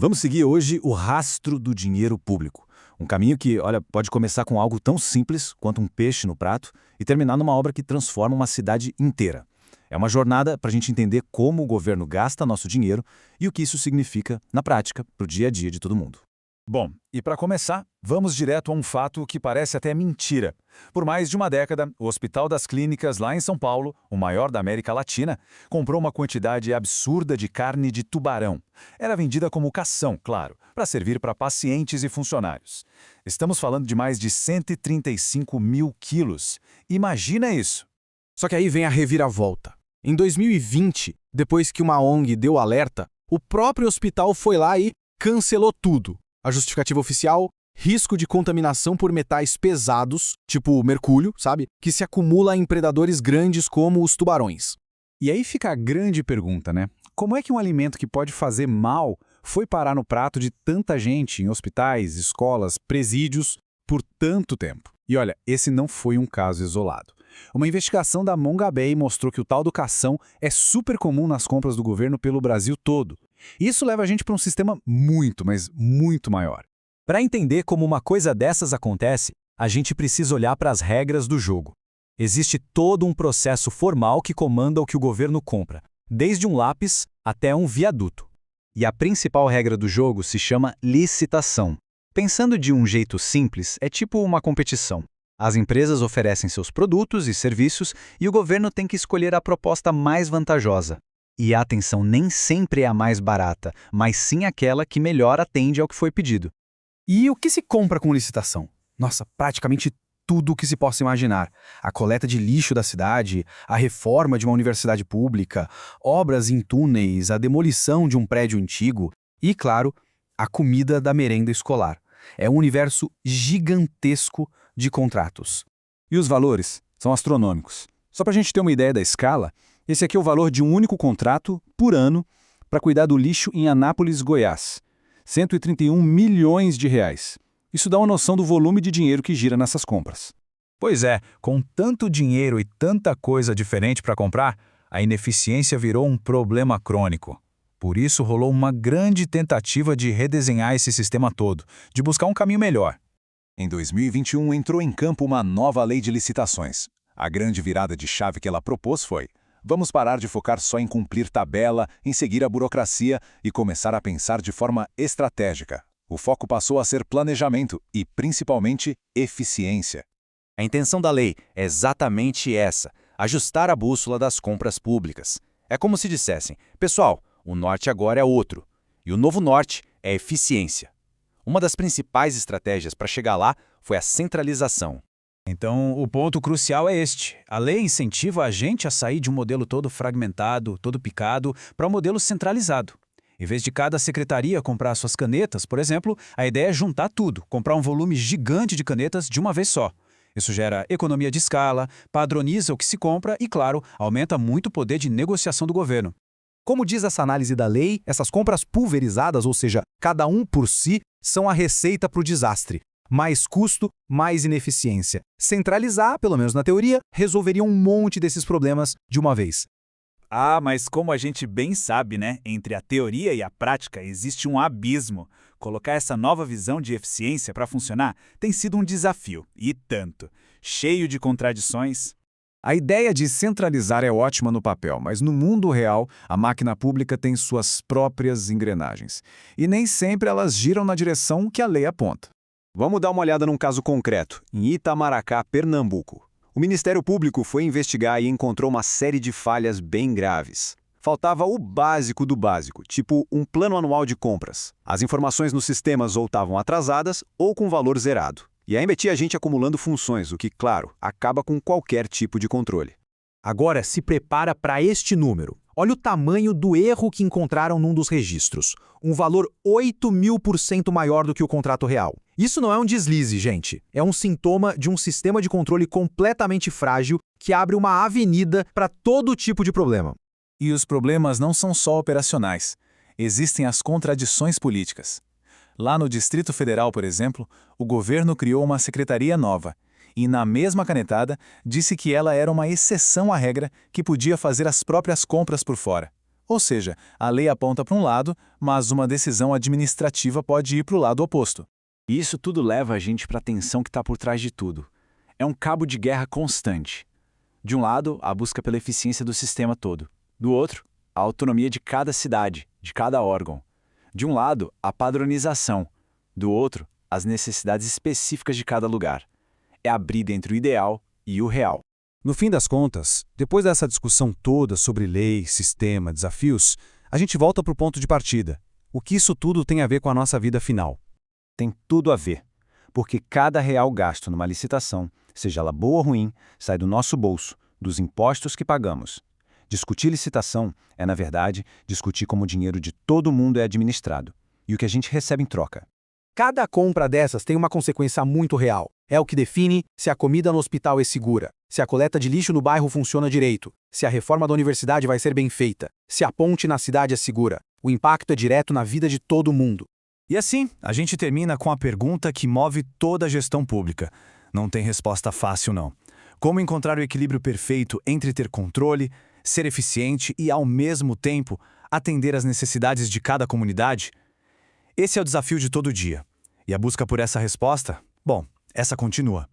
Vamos seguir hoje o rastro do dinheiro público. Um caminho que, olha, pode começar com algo tão simples quanto um peixe no prato e terminar numa obra que transforma uma cidade inteira. É uma jornada para a gente entender como o governo gasta nosso dinheiro e o que isso significa, na prática, para o dia a dia de todo mundo. Bom, e para começar, vamos direto a um fato que parece até mentira. Por mais de uma década, o Hospital das Clínicas, lá em São Paulo, o maior da América Latina, comprou uma quantidade absurda de carne de tubarão. Era vendida como cação, claro, para servir para pacientes e funcionários. Estamos falando de mais de 135 mil quilos. Imagina isso! Só que aí vem a reviravolta. Em 2020, depois que uma ONG deu alerta, o próprio hospital foi lá e cancelou tudo. A justificativa oficial: risco de contaminação por metais pesados, tipo mercúrio, sabe? Que se acumula em predadores grandes como os tubarões. E aí fica a grande pergunta, né? Como é que um alimento que pode fazer mal foi parar no prato de tanta gente em hospitais, escolas, presídios por tanto tempo? E olha, esse não foi um caso isolado. Uma investigação da Mongabay mostrou que o tal do cação é super comum nas compras do governo pelo Brasil todo. Isso leva a gente para um sistema muito, mas muito maior. Para entender como uma coisa dessas acontece, a gente precisa olhar para as regras do jogo. Existe todo um processo formal que comanda o que o governo compra, desde um lápis até um viaduto. E a principal regra do jogo se chama licitação. Pensando de um jeito simples, é tipo uma competição. As empresas oferecem seus produtos e serviços e o governo tem que escolher a proposta mais vantajosa. E a atenção nem sempre é a mais barata, mas sim aquela que melhor atende ao que foi pedido. E o que se compra com licitação? Nossa, praticamente tudo o que se possa imaginar. A coleta de lixo da cidade, a reforma de uma universidade pública, obras em túneis, a demolição de um prédio antigo e, claro, a comida da merenda escolar. É um universo gigantesco de contratos. E os valores são astronômicos. Só para a gente ter uma ideia da escala, esse aqui é o valor de um único contrato por ano para cuidar do lixo em Anápolis, Goiás. 131 milhões de reais. Isso dá uma noção do volume de dinheiro que gira nessas compras. Pois é, com tanto dinheiro e tanta coisa diferente para comprar, a ineficiência virou um problema crônico. Por isso rolou uma grande tentativa de redesenhar esse sistema todo, de buscar um caminho melhor. Em 2021 entrou em campo uma nova lei de licitações. A grande virada de chave que ela propôs foi: vamos parar de focar só em cumprir tabela, em seguir a burocracia e começar a pensar de forma estratégica. O foco passou a ser planejamento e, principalmente, eficiência. A intenção da lei é exatamente essa: ajustar a bússola das compras públicas. É como se dissessem: pessoal, o norte agora é outro, e o novo norte é eficiência. Uma das principais estratégias para chegar lá foi a centralização. Então, o ponto crucial é este. A lei incentiva a gente a sair de um modelo todo fragmentado, todo picado, para um modelo centralizado. Em vez de cada secretaria comprar suas canetas, por exemplo, a ideia é juntar tudo, comprar um volume gigante de canetas de uma vez só. Isso gera economia de escala, padroniza o que se compra e, claro, aumenta muito o poder de negociação do governo. Como diz essa análise da lei, essas compras pulverizadas, ou seja, cada um por si, são a receita para o desastre. Mais custo, mais ineficiência. Centralizar, pelo menos na teoria, resolveria um monte desses problemas de uma vez. Ah, mas como a gente bem sabe, né? Entre a teoria e a prática existe um abismo. Colocar essa nova visão de eficiência para funcionar tem sido um desafio, e tanto. Cheio de contradições. A ideia de centralizar é ótima no papel, mas no mundo real, a máquina pública tem suas próprias engrenagens. E nem sempre elas giram na direção que a lei aponta. Vamos dar uma olhada num caso concreto, em Itamaracá, Pernambuco. O Ministério Público foi investigar e encontrou uma série de falhas bem graves. Faltava o básico do básico, tipo um plano anual de compras. As informações nos sistemas ou estavam atrasadas ou com valor zerado. E ainda tinha gente acumulando funções, o que, claro, acaba com qualquer tipo de controle. Agora se prepara para este número. Olha o tamanho do erro que encontraram num dos registros. Um valor 8.000% maior do que o contrato real. Isso não é um deslize, gente. É um sintoma de um sistema de controle completamente frágil que abre uma avenida para todo tipo de problema. E os problemas não são só operacionais. Existem as contradições políticas. Lá no Distrito Federal, por exemplo, o governo criou uma secretaria nova e, na mesma canetada, disse que ela era uma exceção à regra que podia fazer as próprias compras por fora. Ou seja, a lei aponta para um lado, mas uma decisão administrativa pode ir para o lado oposto. E isso tudo leva a gente para a tensão que está por trás de tudo. É um cabo de guerra constante. De um lado, a busca pela eficiência do sistema todo. Do outro, a autonomia de cada cidade, de cada órgão. De um lado, a padronização. Do outro, as necessidades específicas de cada lugar. É a briga entre o ideal e o real. No fim das contas, depois dessa discussão toda sobre lei, sistema, desafios, a gente volta para o ponto de partida. O que isso tudo tem a ver com a nossa vida final? Tem tudo a ver. Porque cada real gasto numa licitação, seja ela boa ou ruim, sai do nosso bolso, dos impostos que pagamos. Discutir licitação é, na verdade, discutir como o dinheiro de todo mundo é administrado e o que a gente recebe em troca. Cada compra dessas tem uma consequência muito real. É o que define se a comida no hospital é segura, se a coleta de lixo no bairro funciona direito, se a reforma da universidade vai ser bem feita, se a ponte na cidade é segura. O impacto é direto na vida de todo mundo. E assim, a gente termina com a pergunta que move toda a gestão pública. Não tem resposta fácil, não. Como encontrar o equilíbrio perfeito entre ter controle, ser eficiente e, ao mesmo tempo, atender às necessidades de cada comunidade? Esse é o desafio de todo dia. E a busca por essa resposta? Bom, essa continua.